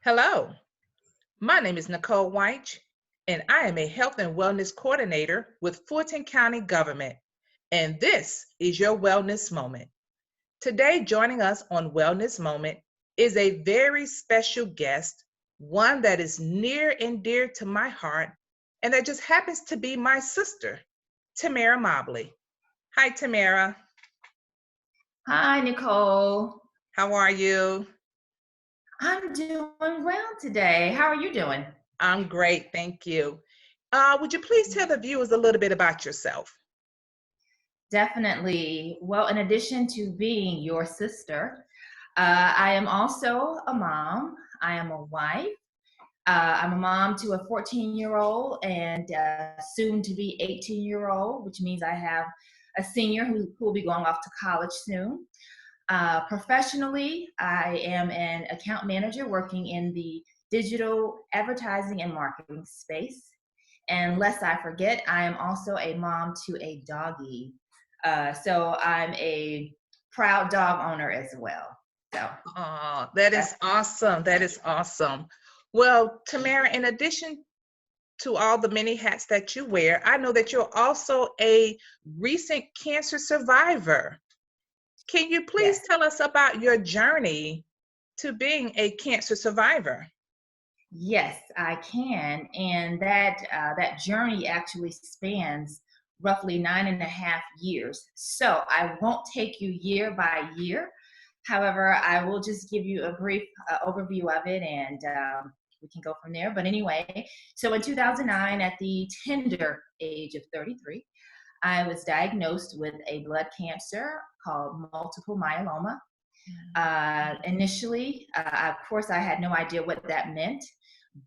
Hello, my name is Nicole White, and I am a health and wellness coordinator with Fulton County Government. And this is your Wellness Moment. Today, joining us on Wellness Moment is a very special guest, one that is near and dear to my heart, and that just happens to be my sister, Tamara Mobley. Hi, Tamara. Hi, Nicole. How are you? I'm doing well today. How are you doing? I'm great, thank you. Would you please tell the viewers a little bit about yourself? Definitely. Well, in addition to being your sister, I am also a mom. I am a wife. I'm a mom to a 14-year-old and soon to be 18-year-old, which means I have a senior who will be going off to college soon. Professionally, I am an account manager working in the digital advertising and marketing space. And lest I forget, I am also a mom to a doggy. So I'm a proud dog owner as well. So Oh, that is that's awesome. That is awesome. Well, Tamara, in addition to all the many hats that you wear, I know that you're also a recent cancer survivor. Can you please yes. tell us about your journey to being a cancer survivor? Yes, I can, and that journey actually spans roughly 9.5 years. So I won't take you year by year. However, I will just give you a brief overview of it, and we can go from there. But anyway, so in 2009, at the tender age of 33, I was diagnosed with a blood cancer called multiple myeloma. Initially, of course, I had no idea what that meant,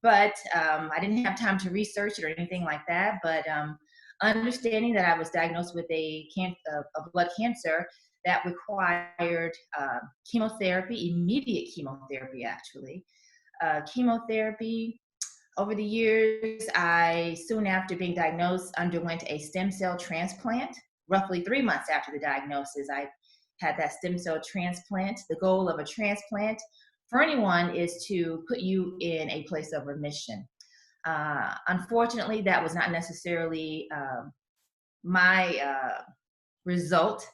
but I didn't have time to research it or anything like that. But understanding that I was diagnosed with a blood cancer that required chemotherapy, immediate chemotherapy, actually. Chemotherapy. Over the years, I, soon after being diagnosed, underwent a stem cell transplant. Roughly 3 months after the diagnosis, I had that stem cell transplant. The goal of a transplant for anyone is to put you in a place of remission. Unfortunately, that was not necessarily my result.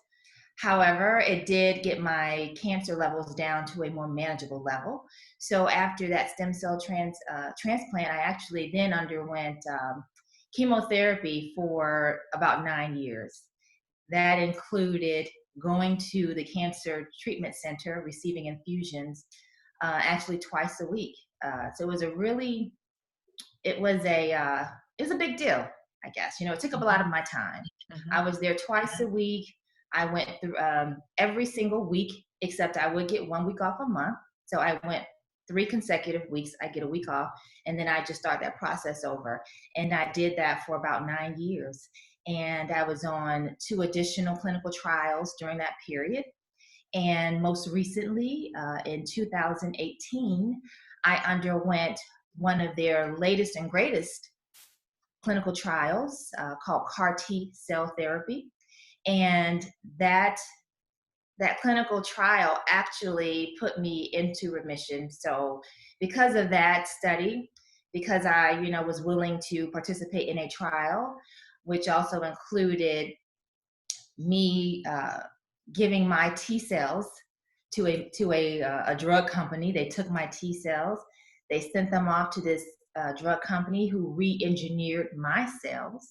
However, it did get my cancer levels down to a more manageable level. So after that stem cell transplant, I actually then underwent chemotherapy for about 9 years. That included going to the cancer treatment center, receiving infusions, actually twice a week. So it was a big deal, I guess. It took up a lot of Mhm, my time. I mhm, was there twice a week. I went through every single week, except I would get 1 week off a month. So I went 3 consecutive weeks. I get a week off, and then I just start that process over. And I did that for about 9 years. And I was on 2 additional clinical trials during that period. And most recently, in 2018, I underwent one of their latest and greatest clinical trials called CAR T cell therapy. And that clinical trial actually put me into remission. So because of that study, because I, was willing to participate in a trial, which also included me giving my T cells to a drug company. They took my T cells, they sent them off to this drug company who re-engineered my cells.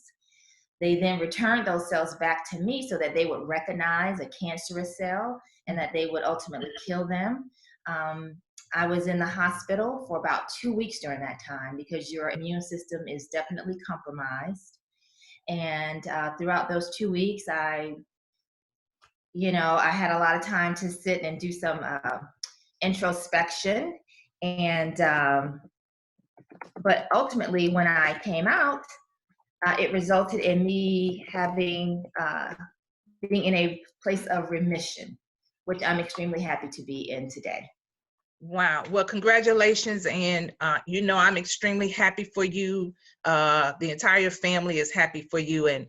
They then returned those cells back to me so that they would recognize a cancerous cell and that they would ultimately kill them. Um, I was in the hospital for about 2 weeks during that time because your immune system is definitely compromised. And throughout those 2 weeks, I had a lot of time to sit and do some introspection. And, but ultimately, when I came out, it resulted in me being in a place of remission, which I'm extremely happy to be in today. Wow. Well, congratulations. And, I'm extremely happy for you. The entire family is happy for you. And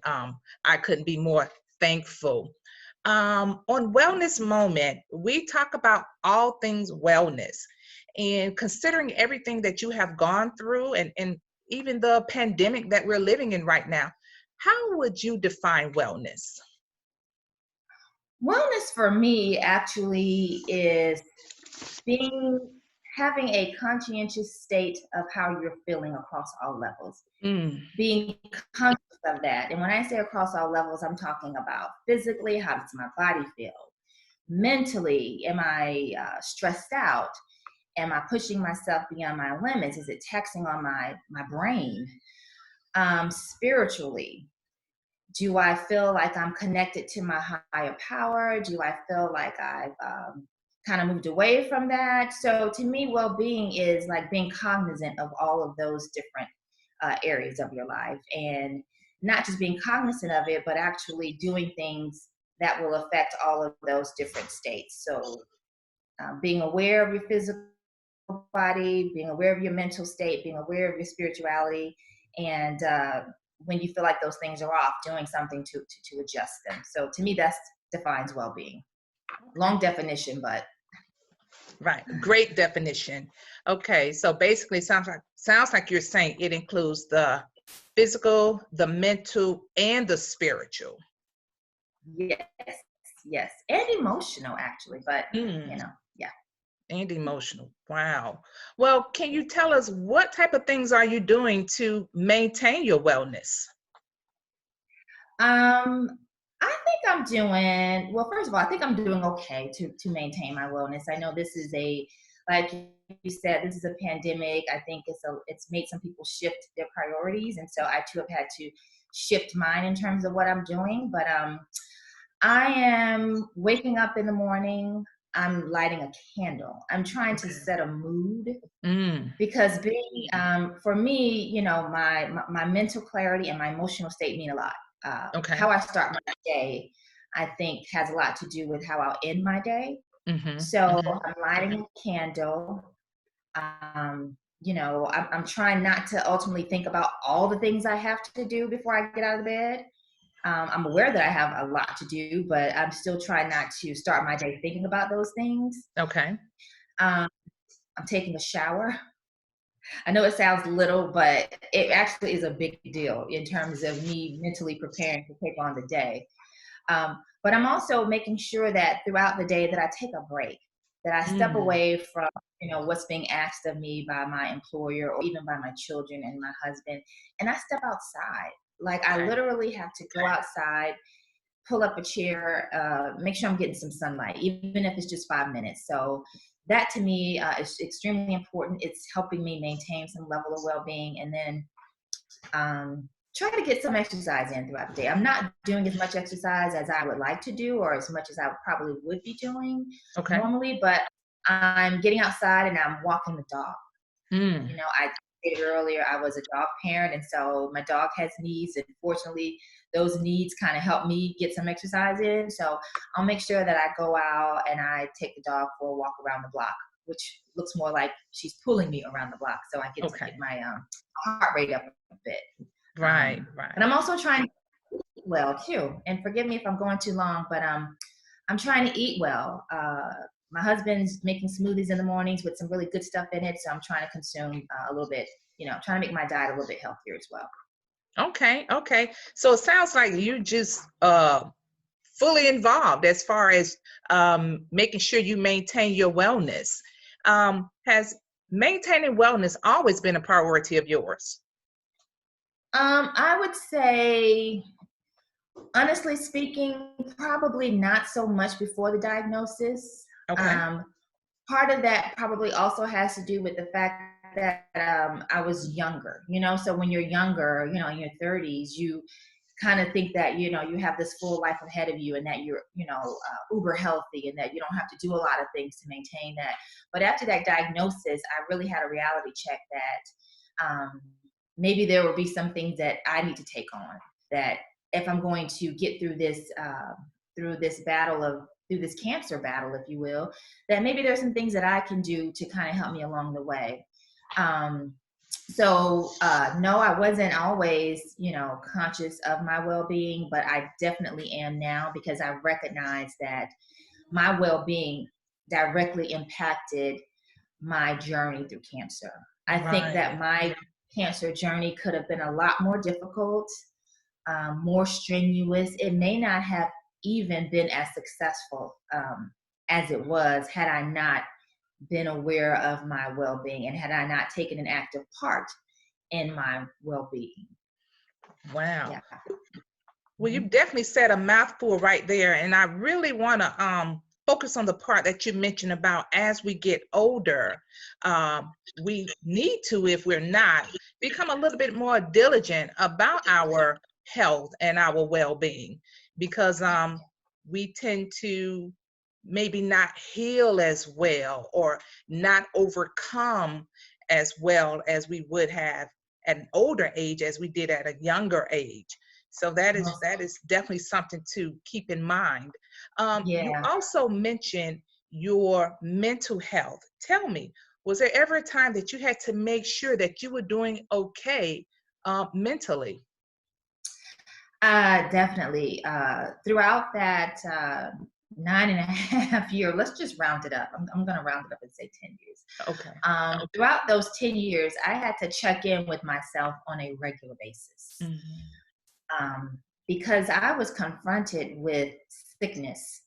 I couldn't be more thankful. On Wellness Moment, we talk about all things wellness. And considering everything that you have gone through and even the pandemic that we're living in right now, how would you define wellness? Wellness for me actually is being having a conscientious state of how you're feeling across all levels. Mm, Being conscious of that. And when I say across all levels, I'm talking about physically, how does my body feel? Mentally, am I stressed out? Am I pushing myself beyond my limits? Is it taxing on my brain? Spiritually, do I feel like I'm connected to my higher power? Do I feel like I've kind of moved away from that? So to me, well-being is like being cognizant of all of those different areas of your life, and not just being cognizant of it, but actually doing things that will affect all of those different states. So being aware of your physical body, being aware of your mental state, being aware of your spirituality, and when you feel like those things are off, doing something to adjust them. So to me, that defines well-being. Long definition, but right. Great definition. Okay. So basically sounds like you're saying it includes the physical, the mental, and the spiritual. yes, yes, and emotional actually, but Mm, yeah. and emotional. Wow. Well, can you tell us what type of things are you doing to maintain your wellness? Um, I think I'm doing well. First of all, I think I'm doing okay to maintain my wellness. I know this is like you said, this is a pandemic. I think it's made some people shift their priorities, and so I too have had to shift mine in terms of what I'm doing. But I am waking up in the morning. I'm lighting a candle. I'm trying to Okay. set a mood Mm, because being for me, my mental clarity and my emotional state mean a lot. okay. How I start my day, I think, has a lot to do with how I'll end my day. Mm-hmm. So Mm-hmm. I'm lighting a candle. I'm trying not to ultimately think about all the things I have to do before I get out of bed. I'm aware that I have a lot to do, but I'm still trying not to start my day thinking about those things. Okay. Um, I'm taking a shower. I know it sounds little, but it actually is a big deal in terms of me mentally preparing to take on the day. But I'm also making sure that throughout the day that I take a break, that I step Mm, away from what's being asked of me by my employer or even by my children and my husband, and I step outside. Like I okay. literally have to go outside, pull up a chair, make sure I'm getting some sunlight, even if it's just 5 minutes. So that to me is extremely important. It's helping me maintain some level of well-being, and then try to get some exercise in throughout the day. I'm not doing as much exercise as I would like to do, or as much as I probably would be doing Okay. normally, but I'm getting outside and I'm walking the dog. Mm, I stated earlier I was a dog parent, and so my dog has needs, and fortunately, those needs kind of help me get some exercise in. So I'll make sure that I go out and I take the dog for a walk around the block, which looks more like she's pulling me around the block, so I get to okay. get my heart rate up a bit. Right. But Right. I'm also trying to eat well too. And forgive me if I'm going too long, but I'm trying to eat well. My husband's making smoothies in the mornings with some really good stuff in it, so I'm trying to consume a little bit. Trying to make my diet a little bit healthier as well. Okay. Okay. So it sounds like you just fully involved as far as making sure you maintain your wellness. Has maintaining wellness always been a priority of yours? I would say, honestly speaking, probably not so much before the diagnosis. Okay. Um, Part of that probably also has to do with the fact that I was younger, so when you're younger, in your 30s, you kind of think that, you have this full life ahead of you, and that you're, uber healthy, and that you don't have to do a lot of things to maintain that. But after that diagnosis, I really had a reality check that maybe there will be some things that I need to take on, that if I'm going to get through this through this cancer battle, if you will, that maybe there's some things that I can do to kind of help me along the way. No, I wasn't always, conscious of my well-being, but I definitely am now, because I recognize that my well-being directly impacted my journey through cancer. I think Right. that my cancer journey could have been a lot more difficult, more strenuous. It may not have even been as successful as it was had I not been aware of my well-being and had I not taken an active part in my well-being. Wow. Yeah. Well, you Mhm. definitely said a mouthful right there. And I really want to focus on the part that you mentioned about as we get older, we need to, if we're not, become a little bit more diligent about our health and our well-being, because we tend to maybe not heal as well or not overcome as well as we would have at an older age as we did at a younger age. So that is Most- definitely something to keep in mind. You yeah. also mentioned your mental health. Tell me, was there ever a time that you had to make sure that you were doing okay mentally? Definitely. Throughout that 9.5 year, let's just round it up. I'm going to round it up and say 10 years. Okay. Throughout those 10 years, I had to check in with myself on a regular basis, Mhm. because I was confronted with sickness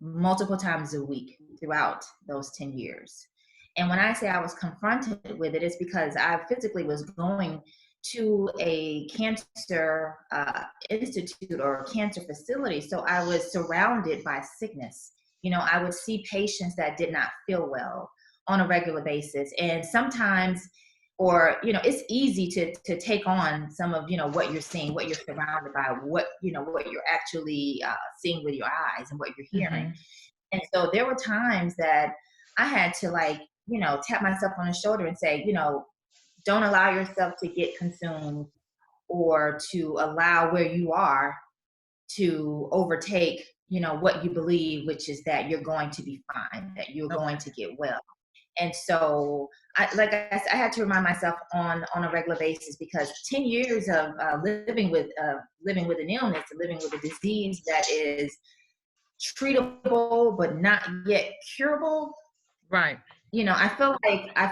multiple times a week throughout those 10 years. And when I say I was confronted with it, it's because I physically was going to a cancer institute or a cancer facility. So I was surrounded by sickness. I would see patients that did not feel well on a regular basis. And sometimes, or it's easy to take on some of what you're seeing, what you're surrounded by, what you're actually seeing with your eyes and what you're hearing. Mhm. And so there were times that I had to, like, tap myself on the shoulder and say, don't allow yourself to get consumed or to allow where you are to overtake what you believe, which is that you're going to be fine, that you're going Okay. to get well. And so, I had to remind myself on a regular basis, because 10 years of living with an illness, living with a disease that is treatable but not yet curable. Right. I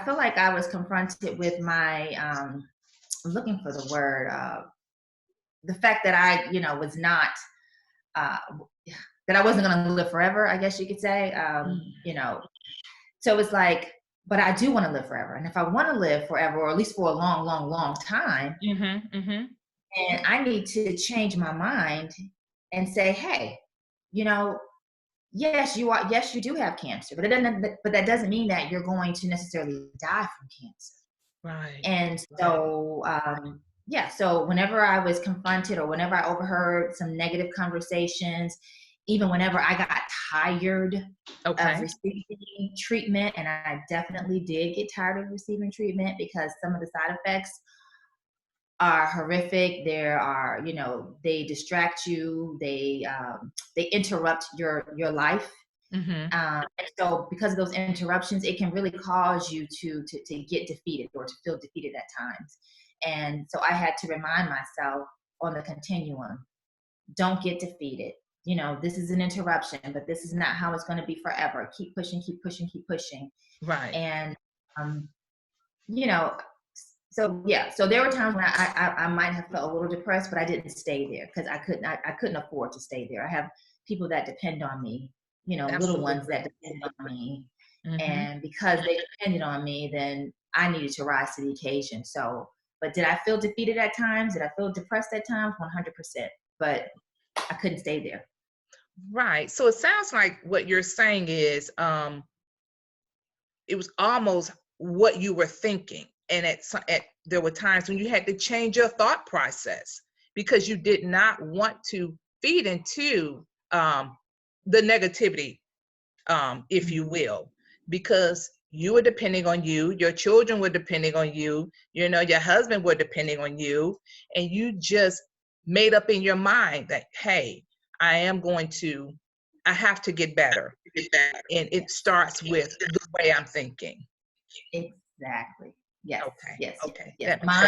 feel like I was confronted with my I'm looking for the word, the fact that I was not uh, that I wasn't going to live forever, I guess you could say. So it's like, but I do want to live forever. And if I want to live forever, or at least for a long, long, long time, Mm-hmm. Mm-hmm. and I need to change my mind and say, hey, you know, yes, you are. Yes, you do have cancer, but it doesn't. But that doesn't mean that you're going to necessarily die from cancer. Right. And Right. so, yeah. So whenever I was confronted, or whenever I overheard some negative conversations, even whenever I got tired of Okay. receiving treatment, and I definitely did get tired of receiving treatment, because some of the side effects are horrific. There are, they distract you. They interrupt your life. Mm-hmm. And so, because of those interruptions, it can really cause you to get defeated, or to feel defeated at times. And so I had to remind myself on the continuum, don't get defeated. This is an interruption, but this is not how it's going to be forever. Keep pushing, keep pushing, keep pushing. Right. And, um, you know, so yeah, so there were times when I might have felt a little depressed, but I didn't stay there, because I couldn't afford to stay there. I have people that depend on me, little ones that Absolutely. depend on me. Mm-hmm. And because they depended on me, then I needed to rise to the occasion. So, but did I feel defeated at times? Did I feel depressed at times? 100%. But I couldn't stay there. Right. So it sounds like what you're saying is it was almost what you were thinking. And there were times when you had to change your thought process because you did not want to feed into the negativity, if you will, because you were depending on you, your children were depending on you, your husband were depending on you, and you just made up in your mind that, hey, I have to get better. And it starts with the way I'm thinking. Exactly. Yes, Okay. yes, yes, Okay. yes. That makes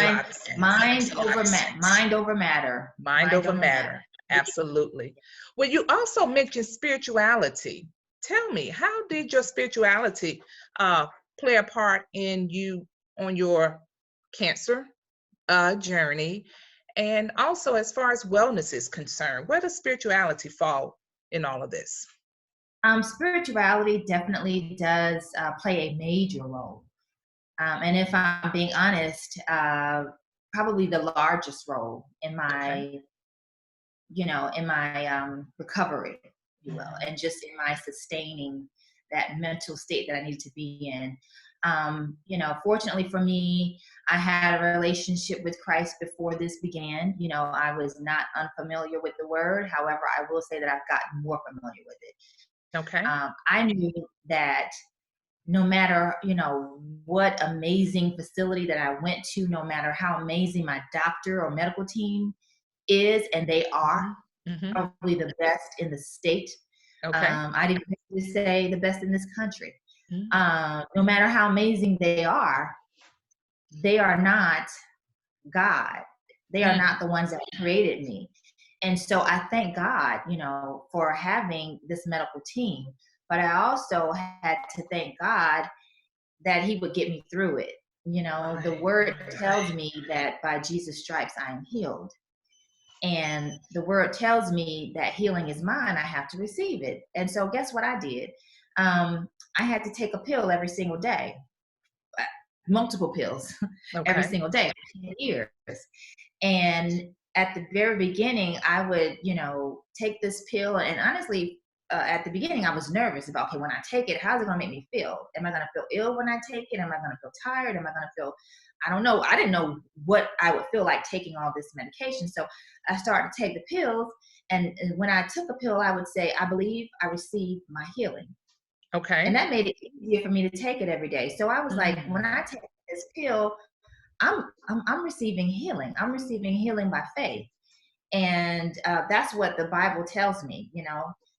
a lot of sense. Mind over matter. Mind Mind over over matter. matter. Absolutely. Well, you also mentioned spirituality. Tell me, how did your spirituality play a part in you on your cancer journey? And also, as far as wellness is concerned, where does spirituality fall in all of this? Spirituality definitely does play a major role. And if I'm being honest, probably the largest role in Okay. my, in my recovery, if you will, Mhm. and just in my sustaining that mental state that I needed to be in. Fortunately for me, I had a relationship with Christ before this began. I was not unfamiliar with the word. However, I will say that I've gotten more familiar with it. Okay. I knew that no matter what amazing facility that I went to, no matter how amazing my doctor or medical team is, and they are Mhm. Mhm. probably the best in the state. Okay. I didn't just say the best in this country. Mhm. No matter how amazing they are not God. They are Mm. not the ones that created me. And so I thank God, for having this medical team. But I also had to thank God that he would get me through it. The Right. word Right. tells me that by Jesus' stripes I am healed. And the word tells me that healing is mine. I have to receive it. And so guess what I did? I had to take a pill every single day, uh, multiple pills every Okay. single day for 10 years. And at the very beginning, I would, take this pill. And honestly, at the beginning, I was nervous about, okay, when I take it, how's it going to make me feel? Am I going to feel ill when I take it? Am I going to feel tired? Am I going to feel, I don't know. I didn't know what I would feel like taking all this medication. So I started to take the pills. And when I took a pill, I would say, I believe I received my healing. And Okay. that made it easier for me to take it every day. So I was like, when Mm. I take this pill, I'm receiving healing. I'm receiving healing by faith, and that's what the Bible tells me.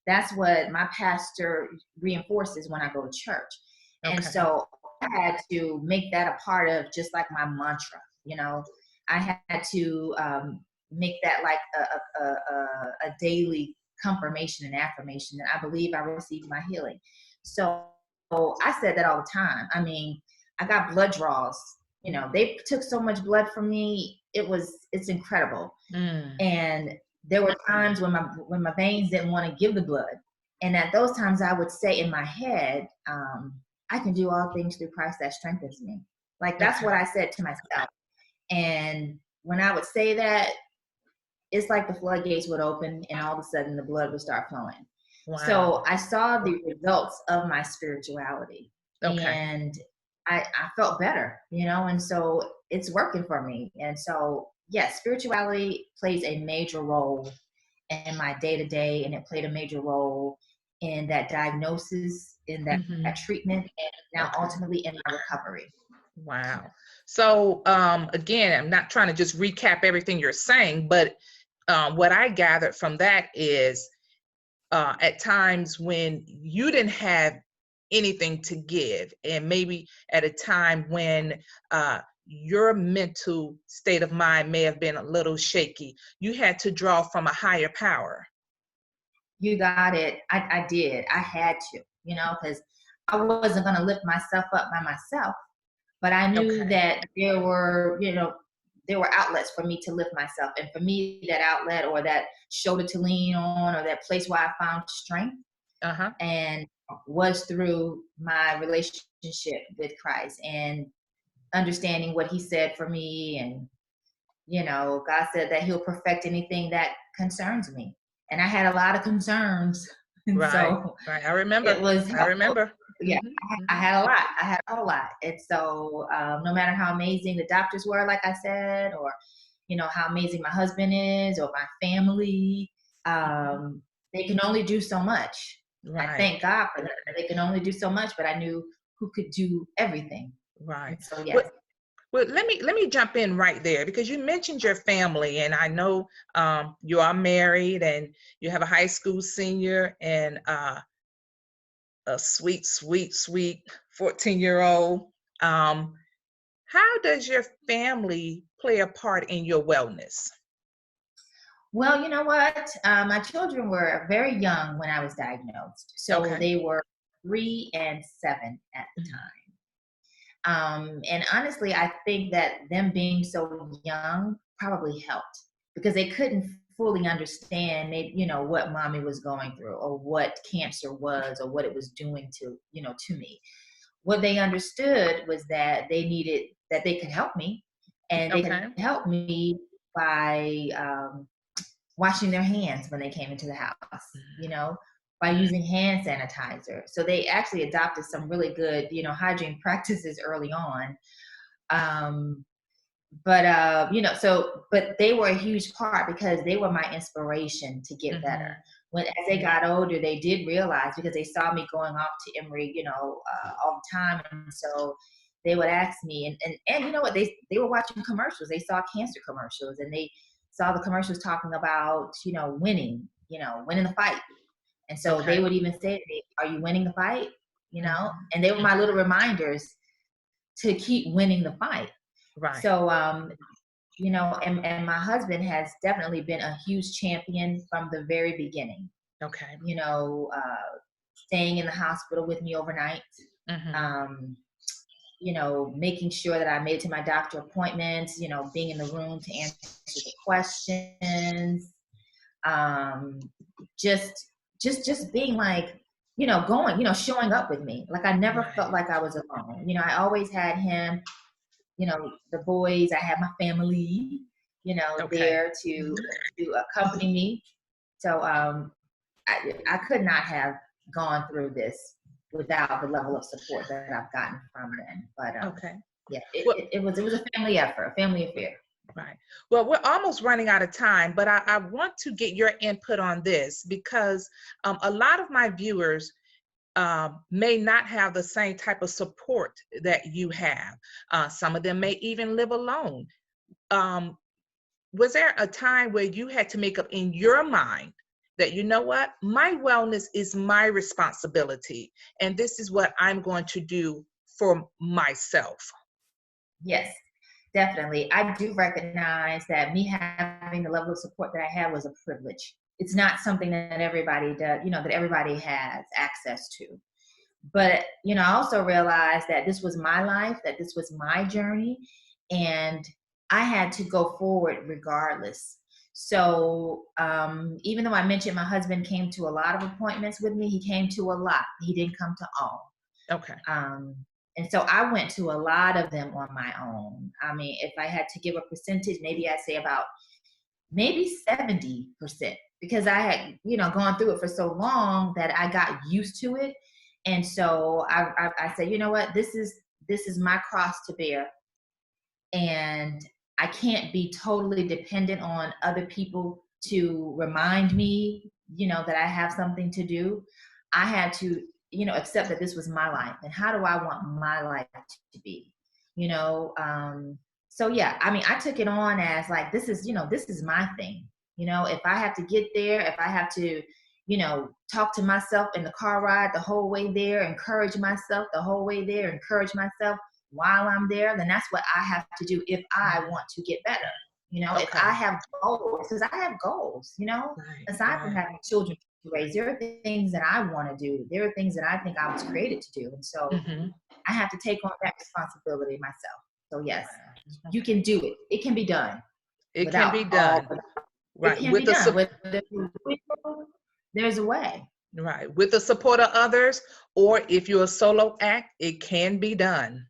That's what my pastor reinforces when I go to church, and Okay. so I had to make that a part of just like my mantra. I had to make that like a daily confirmation and affirmation that I believe I received my healing. So I said that all the time. I mean, I got blood draws. They took so much blood from me. It's incredible. Mm. And there were times when my veins didn't want to give the blood. And at those times I would say in my head, I can do all things through Christ that strengthens me. Like that's Okay. what I said to myself. And when I would say that, it's like the floodgates would open and all of a sudden the blood would start flowing. So Wow. I saw the results of my spirituality, Okay. and I felt better, and so it's working for me. And so, yes, spirituality plays a major role in my day to day, and it played a major role in that diagnosis, in that Mhm. treatment, and now Okay. ultimately in my recovery. Wow. So, again, I'm not trying to just recap everything you're saying, but what I gathered from that is at times when you didn't have anything to give, and maybe at a time when your mental state of mind may have been a little shaky, you had to draw from a higher power. You got it. I did. I had to, because I wasn't going to lift myself up by myself. But I knew Okay. that there were outlets for me to lift myself. And for me, that outlet or that shoulder to lean on or that place where I found strength Uh-huh. and was through my relationship with Christ and understanding what he said for me. And, God said that he'll perfect anything that concerns me. And I had a lot of concerns. And Right. so Right. I it remember. was I helpful. remember. Yeah, Hmm. I Hmm. had a lot. I had a whole lot. And so, no matter how amazing the doctors were, like I said, or how amazing my husband is, or my family, Hmm. they can only do so much. I Right. thank God for that. They can only do so much, but I knew who could do everything. Right. And so, Well, yes. well, let me jump in right there because you mentioned your family, and I know you are married and you have a high school senior and a sweet, sweet, sweet 14-year-old. Um, how does your family play a part in your wellness? Well, you know what? My children were very young when I was diagnosed. So Okay. they were 3 and 7 at the Mhm. time. And honestly, I think that them being so young probably helped because they couldn't fully understand maybe, what mommy was going through or what cancer was or what it was doing to me. What they understood was that that they could help me, and they could Okay. help me by washing their hands when they came into the house, by using hand sanitizer. So they actually adopted some really good, hygiene practices early on. Um, but they were a huge part because they were my inspiration to get better. Mm-hmm. As they got older, they did realize because they saw me going off to Emory, all the time, and so they would ask me, and you know what, they were watching commercials. They saw cancer commercials, and they saw the commercials talking about, winning the fight. And so they Okay. would even say to me, "Are you winning the fight?" And they were Mm-hmm. my little reminders to keep winning the fight. Right. So, and my husband has definitely been a huge champion from the very beginning, Okay. you know, staying in the hospital with me overnight, Mm-hmm. um, making sure that I made it to my doctor appointments, being in the room to answer the questions, um, just, just being like, going, showing up with me. Like I never Right. felt like I was alone. I always had him, the boys, I have my family, Okay. there to accompany me. So I could not have gone through this without the level of support that I've gotten from them. But Okay. yeah, Well, it was a family effort, a family affair. right. Well, we're almost running out of time, but I want to get your input on this because a lot of my viewers may not have the same type of support that you have. Some of them may even live alone. Um, was there a time where you had to make up in your mind that, you know what, my wellness is my responsibility, and this is what I'm going to do for myself? Yes, definitely. I do recognize that me having the level of support that I had was a privilege. It's not something that everybody does, that everybody has access to. But, I also realized that this was my life, that this was my journey, and I had to go forward regardless. So even though I mentioned my husband came to a lot of appointments with me, he came to a lot. He didn't come to all. Okay. Um, and so I went to a lot of them on my own. I mean, if I had to give a percentage, maybe I'd say about maybe 70% because I had, gone through it for so long that I got used to it. And so I said, you know what, this is my cross to bear. And I can't be totally dependent on other people to remind me, that I have something to do. I had to, accept that this was my life and how do I want my life to be, you know? So yeah, I mean, I took it on as like, this is my thing. If I have to get there, if I have to, talk to myself in the car ride the whole way there, encourage myself the whole way there, encourage myself while I'm there, then that's what I have to do if I want to get better. If I Okay. have goals, because I have goals, Right. aside from Right. having children to raise, there are things that I want to do. There are things that I think I was created to do. And so Mm-hmm. I have to take on that responsibility myself. So yes, Wow. you Okay. can do it. It can be done It can without be all, done. it Right. can be With the done. With the will, there's a way. right. With the support of others, or if you're a solo act, it can be done.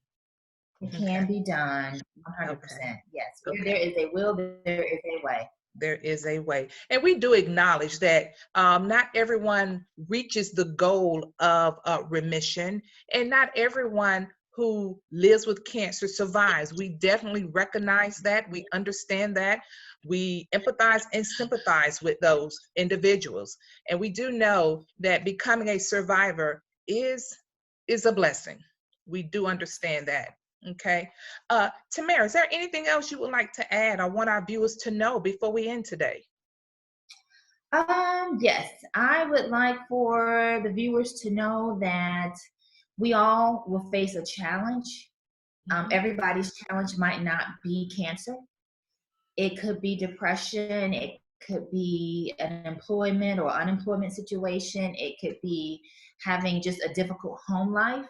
It Okay. can be done Okay. 100%. Yes. Where there Okay. is a will, there is a way. There is a way. And we do acknowledge that not everyone reaches the goal of remission, and not everyone who lives with cancer survives. We definitely recognize that. We understand that. We empathize and sympathize with those individuals. And we do know that becoming a survivor is a blessing. We do understand that. Okay. Tamara, is there anything else you would like to add or want our viewers to know before we end today? Yes, I would like for the viewers to know that we all will face a challenge. Mhm. Everybody's challenge might not be cancer. It could be depression. It could be an employment or unemployment situation. It could be having just a difficult home life.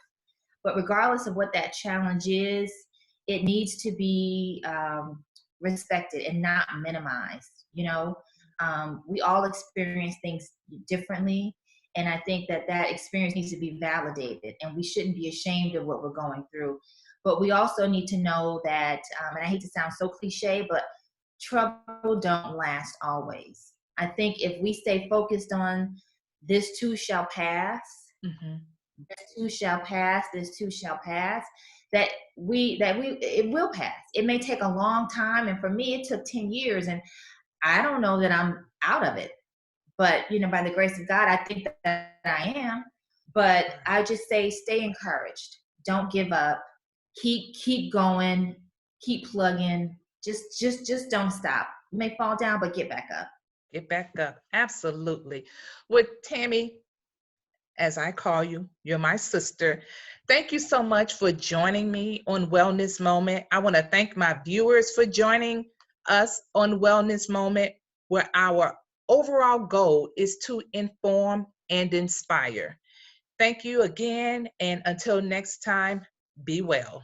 But regardless of what that challenge is, it needs to be respected and not minimized. We all experience things differently. And I think that that experience needs to be validated, and we shouldn't be ashamed of what we're going through. But we also need to know that, and I hate to sound so cliche, but trouble don't last always. I think if we stay focused on this too shall pass, Mm-hmm. this too shall pass, this too shall pass, that we it will pass. It may take a long time, and for me it took 10 years, and I don't know that I'm out of it. But by the grace of God, I think that I am. But I just say stay encouraged. Don't give up. Keep going. Keep plugging. Just don't stop. You may fall down, but get back up. Get back up. Absolutely. With Tammy, as I call you, you're my sister. Thank you so much for joining me on Wellness Moment. I want to thank my viewers for joining us on Wellness Moment, where our overall goal is to inform and inspire. Thank you again, and until next time, be well.